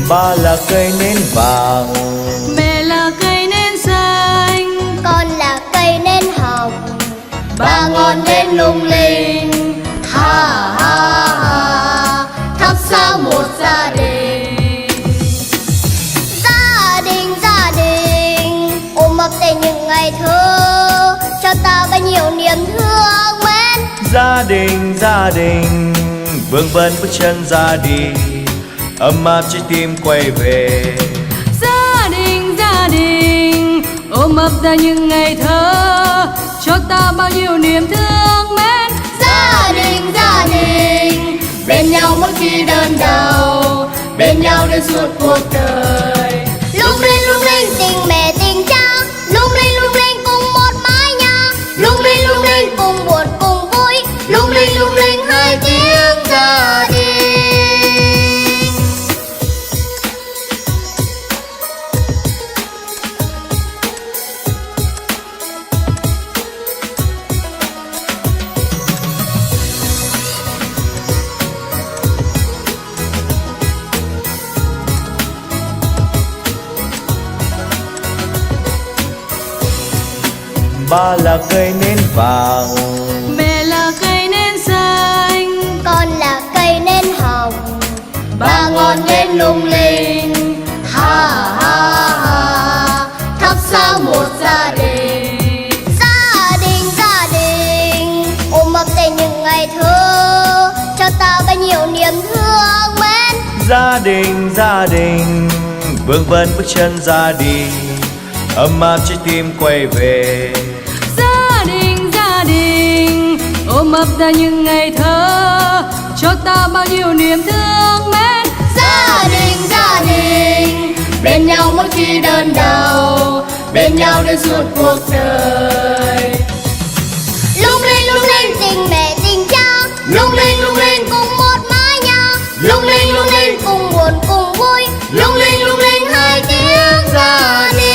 Ba là cây nến vàng, mẹ là cây nến xanh, con là cây nến hồng. ba ngọn nến lung linh, ha ha ha, thắp sáng một gia đình. Gia đình ôm ấp tên những ngày thơ, cho ta bao nhiêu niềm thương mến. gia đình vương vấn bước chân ra đi, ấm áp trái tim quay về. Gia đình ôm ấp ta những ngày thơ, cho ta bao nhiêu niềm thương mến. Gia đình bên nhau mỗi khi đơn đau, bên nhau đến suốt cuộc đời. Lung linh tình mẹ tình cha, lung linh cùng một mái nhà. Lung linh cùng buồn cùng vui, lung linh hai tiếng gia đình. Ba là cây nến vàng, Mẹ là cây nến xanh, Con là cây nến hồng. ba ngọn nến lung linh, ha ha ha, thắp sáng một gia đình. Gia đình ôm ấp tên những ngày thơ, cho ta bao nhiêu niềm thương mến. gia đình vương vấn bước chân ra đi, ấm áp trái tim quay về. Gia đình ôm ấp ta những ngày thơ, cho ta bao nhiêu niềm thương mến. Gia đình bên nhau mỗi khi đơn đau, bên nhau đến suốt cuộc đời. Lung linh tình mẹ tình cha, lung linh cùng một mái nhà. Lung linh cùng buồn cùng vui, lung linh hai tiếng gia đình.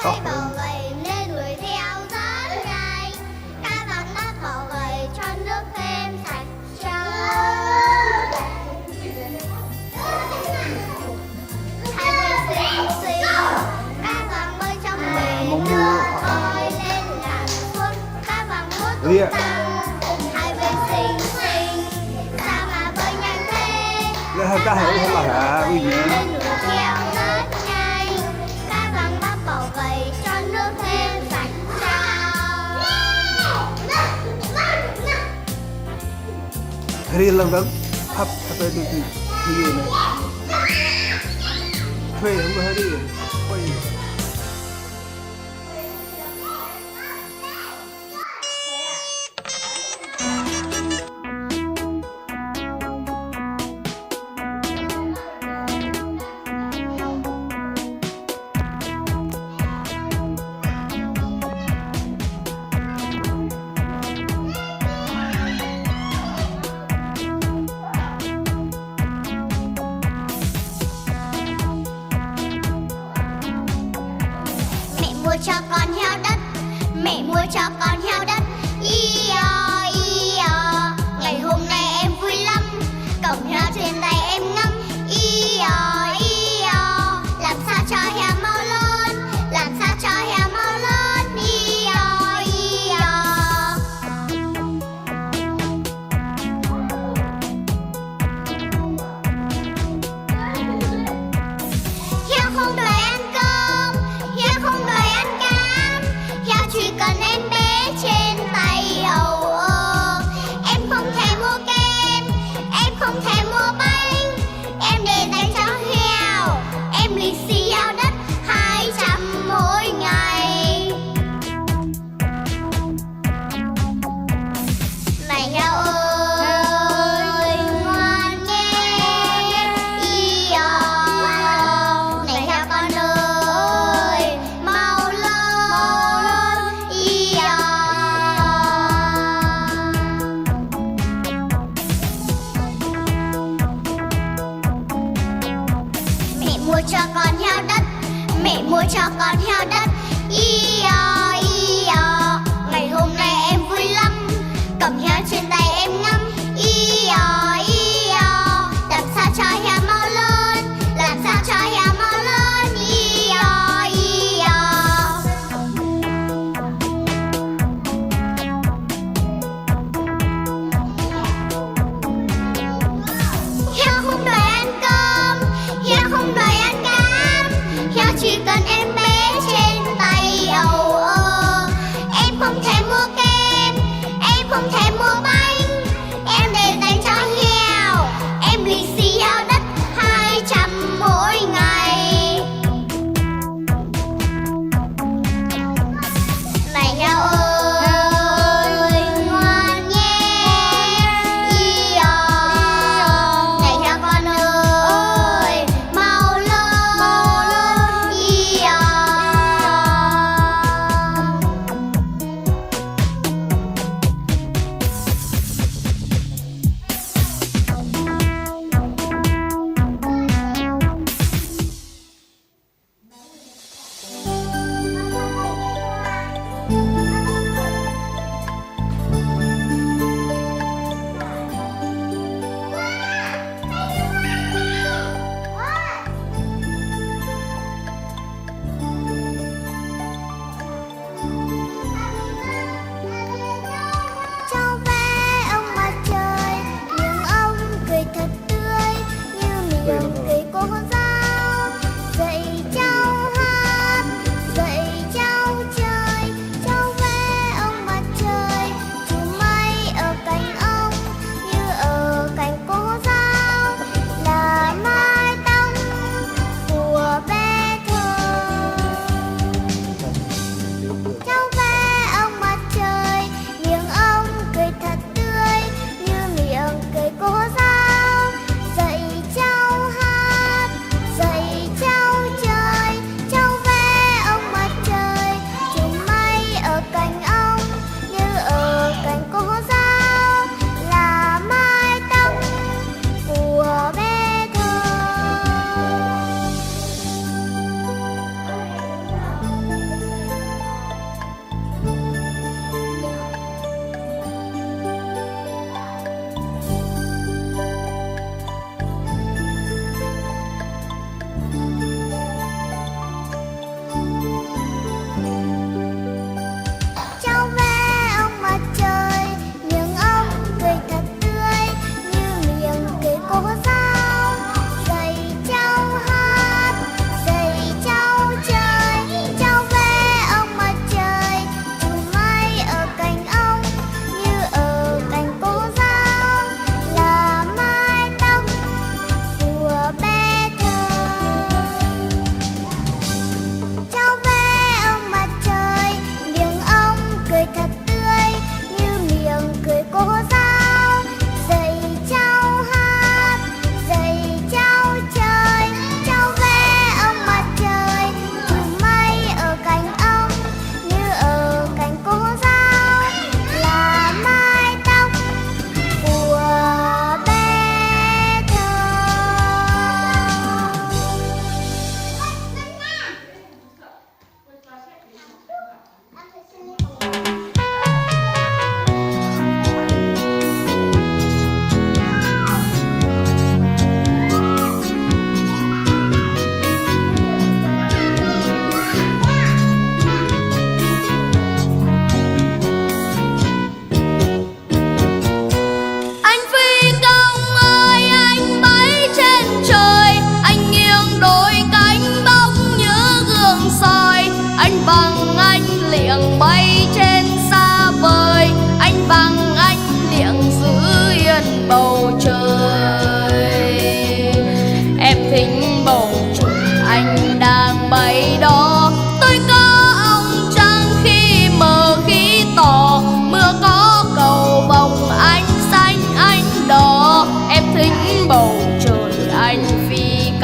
thấy bầu gầy nên đuổi theo rất nhanh. Cá vàng bắt bầu gầy cho nước thêm sạch trong. Hai bên xinh xinh, cá vàng bơi trong bể nước bơi lên lặn xuống. Cá vàng nuốt tung tăng, hai bên xinh xinh, sao mà bơi nhanh thế? Lên hơi ca hiểu không mà hả quý vị? Lên đuổi theo rất nhanh, cá vàng bắt bầu gầy cho nước thêm sạch trong. Hari lang bang hấp hấp tới đi gì này thuê không có hari quay Mẹ mua cho con heo đất, mẹ mua cho con heo đất. Ý-o, ý-o, ngày hôm nay em vui lắm, cổng heo trên tay em ngắm. Ý-o, ý-o, làm sao cho heo mau lớn, làm sao cho heo mau lớn. Ý-o, ý-o. Heo không đòi ăn cơm, heo không đòi ăn cám, heo chỉ cần em bé trên tay. Ầu ơ, em không thể mua kem, em không thể mua bánh, em để dành cho heo, em lì xì heo đất 200 mỗi ngày. Này heo ơi, ngoan nghe. Ý-o, này heo con ơi, mau lớn. Ý-o. Mẹ mua cho con heo đất, mẹ mua cho con heo đất. Ý-o, ý-o, ngày hôm nay em vui lắm, cầm heo trên tay em ngắm. Ý-o, ý-o, làm sao cho heo mau lớn, làm sao cho heo mau lớn. Ý-o, ý-o. Heo không đòi ăn cơm, heo không đòi ăn cám, heo chỉ cần em bé trên tay. Ầu ơ,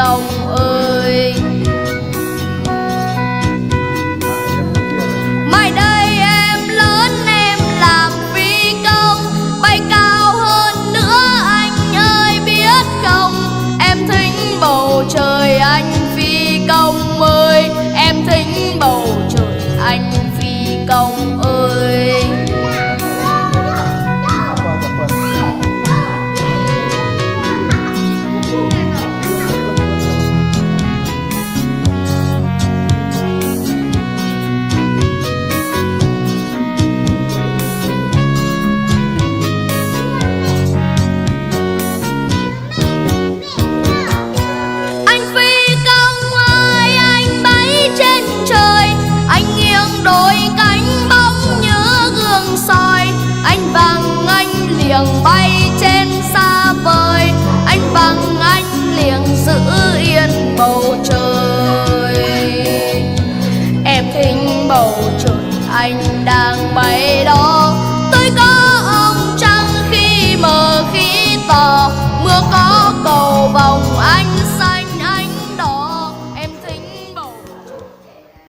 công ơi. Mai đây em lớn em làm phi công, bay cao hơn nữa anh ơi biết không. Em thính bầu trời anh phi công ơi, em thính bầu trời anh phi công ơi. Bay trên xa vời, anh bằng anh liệng giữ yên bầu trời. Em thính bầu trời anh đang bay